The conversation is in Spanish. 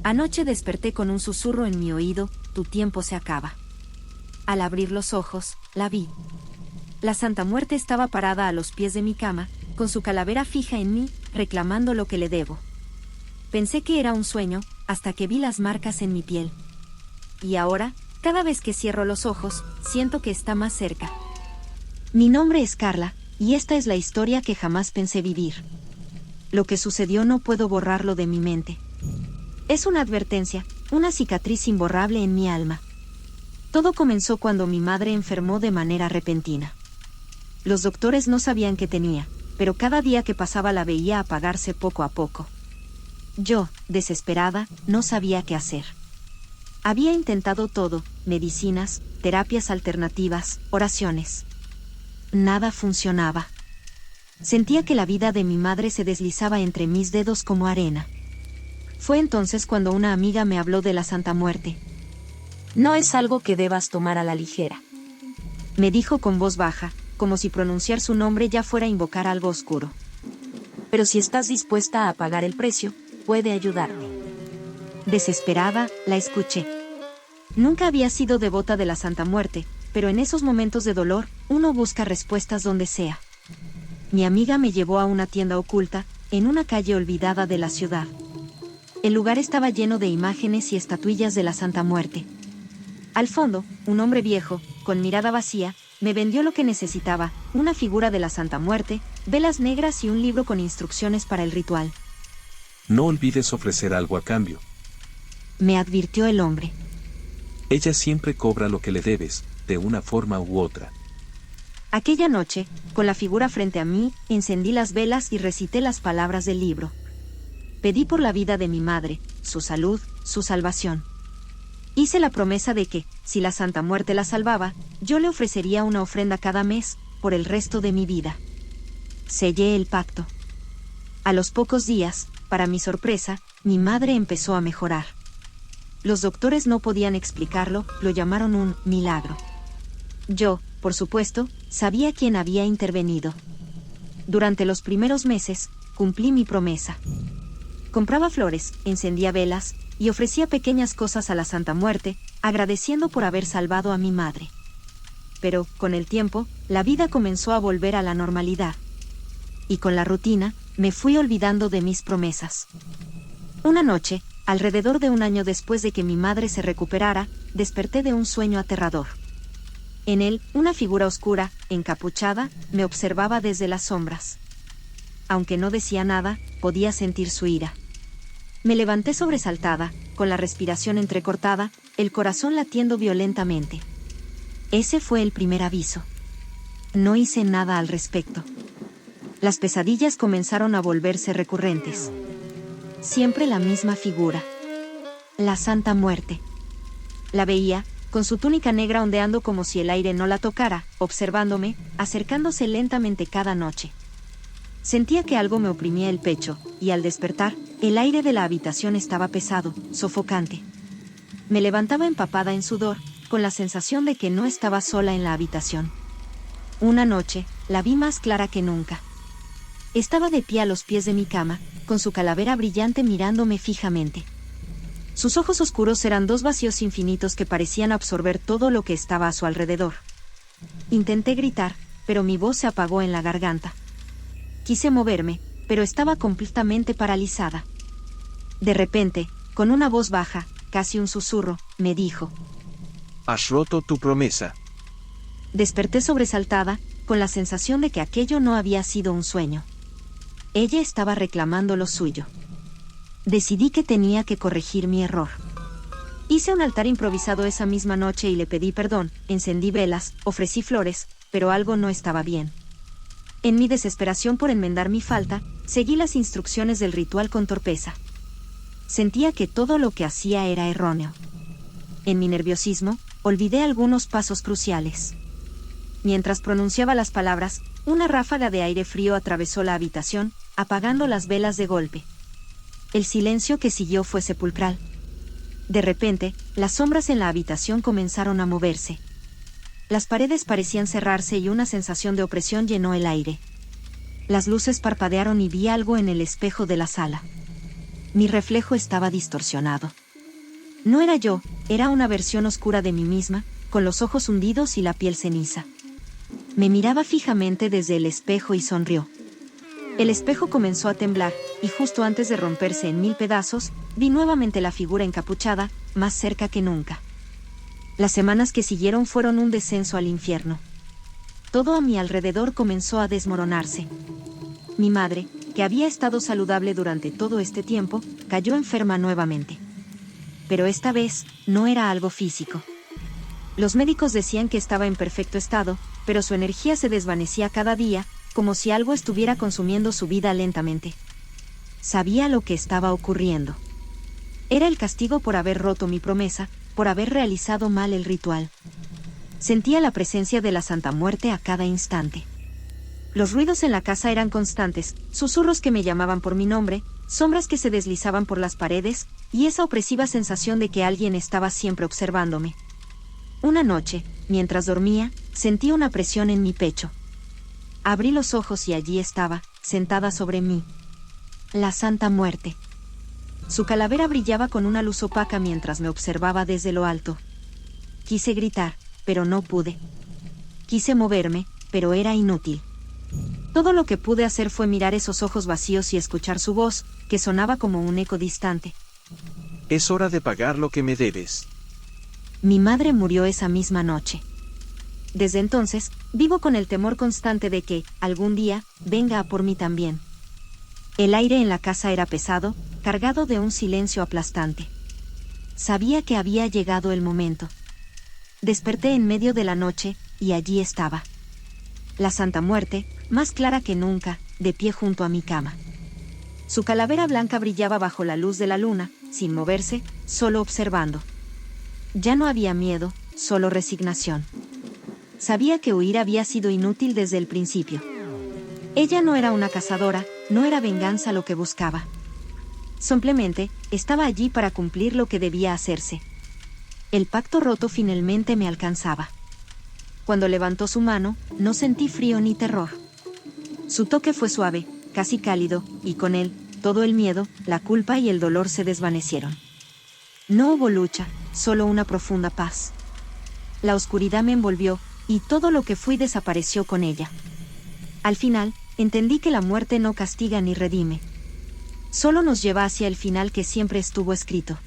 Anoche desperté con un susurro en mi oído, tu tiempo se acaba. Al abrir los ojos, la vi. La Santa Muerte estaba parada a los pies de mi cama, con su calavera fija en mí, reclamando lo que le debo. Pensé que era un sueño, hasta que vi las marcas en mi piel. Y ahora, cada vez que cierro los ojos, siento que está más cerca. Mi nombre es Carla, y esta es la historia que jamás pensé vivir. Lo que sucedió no puedo borrarlo de mi mente. Es una advertencia, una cicatriz imborrable en mi alma. Todo comenzó cuando mi madre enfermó de manera repentina. Los doctores no sabían qué tenía, pero cada día que pasaba la veía apagarse poco a poco. Yo, desesperada, no sabía qué hacer. Había intentado todo, medicinas, terapias alternativas, oraciones. Nada funcionaba. Sentía que la vida de mi madre se deslizaba entre mis dedos como arena. Fue entonces cuando una amiga me habló de la Santa Muerte. No es algo que debas tomar a la ligera, me dijo con voz baja, como si pronunciar su nombre ya fuera invocar algo oscuro. pero si estás dispuesta a pagar el precio, puede ayudarte. Desesperada, la escuché. Nunca había sido devota de la Santa Muerte, pero en esos momentos de dolor, uno busca respuestas donde sea. Mi amiga me llevó a una tienda oculta, en una calle olvidada de la ciudad. El lugar estaba lleno de imágenes y estatuillas de la Santa Muerte. Al fondo, un hombre viejo, con mirada vacía, me vendió lo que necesitaba, una figura de la Santa Muerte, velas negras y un libro con instrucciones para el ritual. No olvides ofrecer algo a cambio. Me advirtió el hombre. Ella siempre cobra lo que le debes, de una forma u otra. Aquella noche, con la figura frente a mí, encendí las velas y recité las palabras del libro. Pedí por la vida de mi madre, su salud, su salvación. Hice la promesa de que, si la Santa Muerte la salvaba, yo le ofrecería una ofrenda cada mes, por el resto de mi vida. Sellé el pacto. A los pocos días, para mi sorpresa, mi madre empezó a mejorar. Los doctores no podían explicarlo, lo llamaron un milagro. Yo, por supuesto, sabía quién había intervenido. Durante los primeros meses, cumplí mi promesa. Compraba flores, encendía velas, y ofrecía pequeñas cosas a la Santa Muerte, agradeciendo por haber salvado a mi madre. Pero, con el tiempo, la vida comenzó a volver a la normalidad. Y con la rutina, me fui olvidando de mis promesas. Una noche, alrededor de un año después de que mi madre se recuperara, desperté de un sueño aterrador. En él, una figura oscura, encapuchada, me observaba desde las sombras. Aunque no decía nada, podía sentir su ira. Me levanté sobresaltada, con la respiración entrecortada, el corazón latiendo violentamente. Ese fue el primer aviso. No hice nada al respecto. Las pesadillas comenzaron a volverse recurrentes. Siempre la misma figura. La Santa Muerte. La veía, con su túnica negra ondeando como si el aire no la tocara, observándome, acercándose lentamente cada noche. Sentía que algo me oprimía el pecho, y al despertar, el aire de la habitación estaba pesado, sofocante. Me levantaba empapada en sudor, con la sensación de que no estaba sola en la habitación. Una noche, la vi más clara que nunca. Estaba de pie a los pies de mi cama, con su calavera brillante mirándome fijamente. Sus ojos oscuros eran dos vacíos infinitos que parecían absorber todo lo que estaba a su alrededor. Intenté gritar, pero mi voz se apagó en la garganta. Quise moverme, pero estaba completamente paralizada. De repente, con una voz baja, casi un susurro, me dijo: Has roto tu promesa. Desperté sobresaltada, con la sensación de que aquello no había sido un sueño. Ella estaba reclamando lo suyo. Decidí que tenía que corregir mi error. Hice un altar improvisado esa misma noche y le pedí perdón, encendí velas, ofrecí flores, pero algo no estaba bien. En mi desesperación por enmendar mi falta, seguí las instrucciones del ritual con torpeza. Sentía que todo lo que hacía era erróneo. En mi nerviosismo, olvidé algunos pasos cruciales. Mientras pronunciaba las palabras, una ráfaga de aire frío atravesó la habitación, apagando las velas de golpe. El silencio que siguió fue sepulcral. De repente, las sombras en la habitación comenzaron a moverse. Las paredes parecían cerrarse y una sensación de opresión llenó el aire. Las luces parpadearon y vi algo en el espejo de la sala. Mi reflejo estaba distorsionado. No era yo, era una versión oscura de mí misma, con los ojos hundidos y la piel ceniza. Me miraba fijamente desde el espejo y sonrió. El espejo comenzó a temblar, y justo antes de romperse en 1000 pedazos, vi nuevamente la figura encapuchada, más cerca que nunca. Las semanas que siguieron fueron un descenso al infierno. Todo a mi alrededor comenzó a desmoronarse. Mi madre, que había estado saludable durante todo este tiempo, cayó enferma nuevamente. Pero esta vez, no era algo físico. Los médicos decían que estaba en perfecto estado, pero su energía se desvanecía cada día, como si algo estuviera consumiendo su vida lentamente. Sabía lo que estaba ocurriendo. Era el castigo por haber roto mi promesa, por haber realizado mal el ritual. Sentía la presencia de la Santa Muerte a cada instante. Los ruidos en la casa eran constantes, susurros que me llamaban por mi nombre, sombras que se deslizaban por las paredes, y esa opresiva sensación de que alguien estaba siempre observándome. Una noche, mientras dormía, sentí una presión en mi pecho. Abrí los ojos y allí estaba, sentada sobre mí, la Santa Muerte. Su calavera brillaba con una luz opaca mientras me observaba desde lo alto. Quise gritar, pero no pude. Quise moverme, pero era inútil. Todo lo que pude hacer fue mirar esos ojos vacíos y escuchar su voz, que sonaba como un eco distante. Es hora de pagar lo que me debes. Mi madre murió esa misma noche. Desde entonces, vivo con el temor constante de que, algún día, venga a por mí también. El aire en la casa era pesado, cargado de un silencio aplastante. Sabía que había llegado el momento. Desperté en medio de la noche, y allí estaba. La Santa Muerte, más clara que nunca, de pie junto a mi cama. Su calavera blanca brillaba bajo la luz de la luna, sin moverse, solo observando. Ya no había miedo, solo resignación. Sabía que huir había sido inútil desde el principio. Ella no era una cazadora, no era venganza lo que buscaba. Simplemente, estaba allí para cumplir lo que debía hacerse. El pacto roto finalmente me alcanzaba. Cuando levantó su mano, no sentí frío ni terror. Su toque fue suave, casi cálido, y con él, todo el miedo, la culpa y el dolor se desvanecieron. No hubo lucha, solo una profunda paz. La oscuridad me envolvió, y todo lo que fui desapareció con ella. Al final, entendí que la muerte no castiga ni redime. Solo nos lleva hacia el final que siempre estuvo escrito.